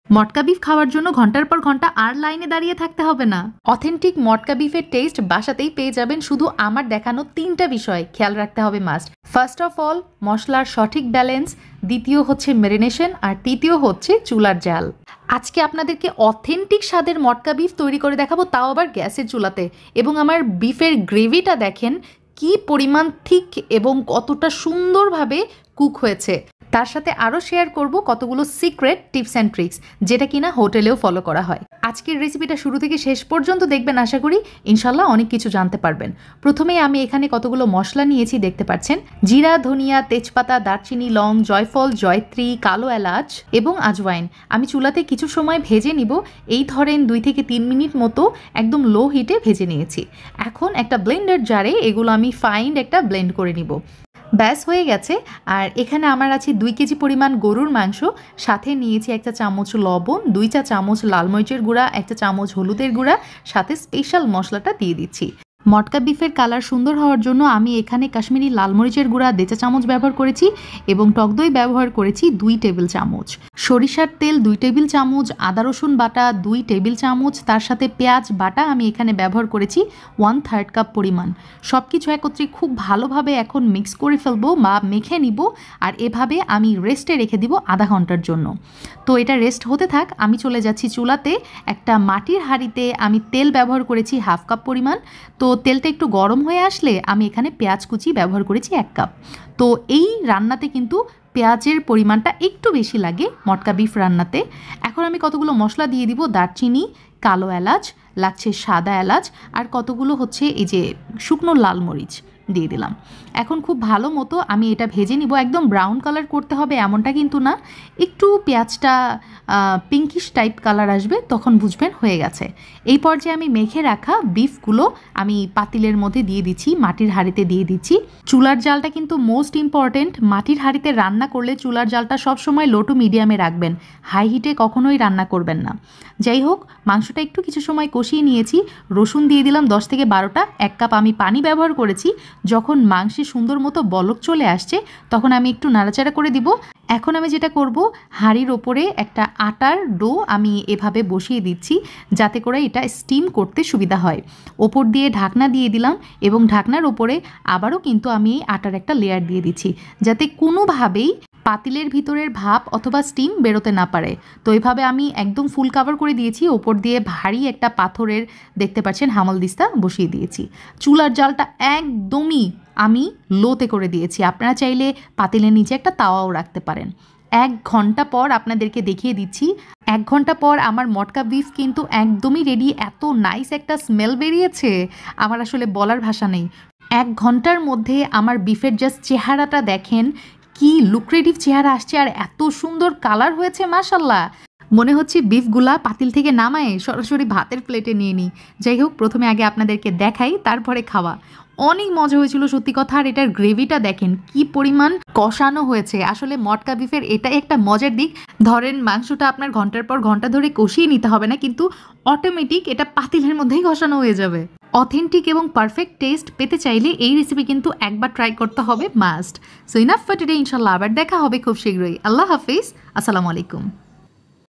মটকা beef খাওয়ার জন্য ঘন্টার পর ঘন্টা আর লাইনে দাঁড়িয়ে থাকতে হবে না। অথেন্টিক মটকা বিফের টেস্ট বাসাতেই পেয়ে যাবেন। শুধু আমার দেখানো 3টা বিষয় খেয়াল রাখতে হবে মাস্ট। ফার্স্ট অফ অল, মশলার সঠিক ব্যালেন্স, দ্বিতীয় হচ্ছে মেরিনেশন, আর তৃতীয় হচ্ছে চুলার জাল। আজকে আপনাদেরকে অথেন্টিক স্বাদের মটকা বিফ তৈরি করে দেখাবো, তাও আবার গ্যাসের চুলাতে। এবং আমার বিফের গ্রেভিটা দেখেন কি পরিমাণ থিক এবং কতটা সুন্দরভাবে কুক হয়েছে। তার সাথে আরও শেয়ার করব কতগুলো সিক্রেট টিপস অ্যান্ড ট্রিক্স, যেটা কিনা হোটেলেও ফলো করা হয়। আজকের রেসিপিটা শুরু থেকে শেষ পর্যন্ত দেখবেন, আশা করি ইনশাল্লাহ অনেক কিছু জানতে পারবেন। প্রথমেই আমি এখানে কতগুলো মশলা নিয়েছি দেখতে পাচ্ছেন। জিরা, ধনিয়া, তেজপাতা, দারচিনি, লং, জয়ফল, জয়ত্রী, কালো এলাচ এবং আজওয়াইন আমি চুলাতে কিছু সময় ভেজে নিব। এই ধরেন 2 থেকে 3 মিনিট মতো একদম লো হিটে ভেজে নিয়েছি। এখন একটা ব্লেন্ডার জারে এগুলো আমি ফাইন একটা ব্লেন্ড করে নিব। ব্যাস হয়ে গেছে। আর এখানে আমার আছে 2 কেজি পরিমাণ গরুর মাংস, সাথে নিয়েছি 1 চা চামচ লবণ, 2 চা চামচ লাল মরিচের গুঁড়া, 1 চা চামচ হলুদের গুঁড়া, সাথে স্পেশাল মশলাটা দিয়ে দিচ্ছি। মটকা বিফের কালার সুন্দর হওয়ার জন্য আমি এখানে কাশ্মীরি লাল মরিচের গুঁড়া 1.5 চা চামচ ব্যবহার করেছি এবং টক দই ব্যবহার করেছি 2 টেবিল চামচ, সরিষার তেল 2 টেবিল চামচ, আদা রসুন বাটা 2 টেবিল চামচ, তার সাথে পেঁয়াজ বাটা আমি এখানে ব্যবহার করেছি 1/3 কাপ পরিমাণ। সব কিছু একত্রে খুব ভালোভাবে এখন মিক্স করে ফেলবো বা মেখে নিব। আর এভাবে আমি রেস্টে রেখে দিব আধা ঘন্টার জন্য। তো এটা রেস্ট হতে থাক, আমি চলে যাচ্ছি চুলাতে। একটা মাটির হাঁড়িতে আমি তেল ব্যবহার করেছি 1/2 কাপ পরিমাণ। তো তেলটা একটু গরম হয়ে আসলে আমি এখানে পেঁয়াজ কুচি ব্যবহার করেছি 1 কাপ। তো এই রান্নাতে কিন্তু পেঁয়াজের পরিমাণটা একটু বেশি লাগে মটকা বিফ রান্নাতে। এখন আমি কতগুলো মশলা দিয়ে দিব। দারচিনি, কালো এলাচ, লাগছে সাদা এলাচ, আর কতগুলো হচ্ছে এই যে শুকনো লাল মরিচ দিয়ে দিলাম। এখন খুব ভালো মতো আমি এটা ভেজে নিব। একদম ব্রাউন কালার করতে হবে এমনটা কিন্তু না, একটু পেঁয়াজটা পিঙ্কিশ টাইপ কালার আসবে তখন বুঝবেন হয়ে গেছে। এই পর্যায়ে আমি মেখে রাখা বিফগুলো আমি পাতিলের মধ্যে দিয়ে দিচ্ছি, মাটির হাঁড়িতে দিয়ে দিচ্ছি। চুলার জালটা কিন্তু মোস্ট ইম্পর্টেন্ট। মাটির হাঁড়িতে রান্না করলে চুলার জালটা সবসময় লো টু মিডিয়ামে রাখবেন, হাই হিটে কখনোই রান্না করবেন না। যাই হোক, মাংসটা একটু কিছু সময় কষিয়ে নিয়েছি। রসুন দিয়ে দিলাম 10 থেকে 12টা। 1 কাপ আমি পানি ব্যবহার করেছি। যখন মাংসে সুন্দর মতো বলক চলে আসছে তখন আমি একটু নাড়াচাড়া করে দিব। এখন আমি যেটা করব, হাঁড়ির ওপরে একটা আটার ডো আমি এভাবে বসিয়ে দিচ্ছি যাতে করে এটা স্টিম করতে সুবিধা হয়। ওপর দিয়ে ঢাকনা দিয়ে দিলাম এবং ঢাকনার ওপরে আবারও কিন্তু আমি আটার একটা লেয়ার দিয়ে দিচ্ছি যাতে কোনোভাবেই পাতিলের ভিতরের ভাপ অথবা স্টিম বেরোতে না পারে। তো এইভাবে আমি একদম ফুল কাভার করে দিয়েছি। ওপর দিয়ে ভারী একটা পাথরের দেখতে পাচ্ছেন হামালদিস্তা বসিয়ে দিয়েছি। চুলার জালটা একদমই আমি লোতে করে দিয়েছি। আপনারা চাইলে পাতিলের নিচে একটা তাওয়াও রাখতে পারেন। 1 ঘন্টা পর আপনাদেরকে দেখিয়ে দিচ্ছি। 1 ঘন্টা পর আমার মটকা বিফ কিন্তু একদমই রেডি। এত নাইস একটা স্মেল বেরিয়েছে, আমার আসলে বলার ভাষা নেই। 1 ঘন্টার মধ্যে আমার বিফের জাস্ট চেহারাটা দেখেন, কি লুক্রেটিভ চেহারা আসছে আর এত সুন্দর কালার হয়েছে মাশাল্লাহ। মনে হচ্ছে বিফগুলা পাতিল থেকে নামায় সরাসরি ভাতের প্লেটে নিয়ে নিই। যাই হোক, প্রথমে আগে আপনাদেরকে দেখাই, তারপরে খাওয়া। অনেক মজা হয়েছিল সত্যি কথা। আর এটার গ্রেভিটা দেখেন কি পরিমাণ কষানো হয়েছে। আসলে মটকা বিফের এটাই একটা মজার দিক। ধরেন মাংসটা আপনার ঘন্টার পর ঘন্টা ধরে কষিয়ে নিতে হবে না, কিন্তু অটোমেটিক এটা পাতিলের মধ্যেই কষানো হয়ে যাবে। অথেন্টিক এবং পারফেক্ট টেস্ট পেতে চাইলে এই রেসিপি কিন্তু একবার ট্রাই করতে হবে must. So enough for today, ইনশাল্লাহ আবার দেখা হবে খুব শীঘ্রই। আল্লাহ হাফিজ, আসসালামু আলাইকুম।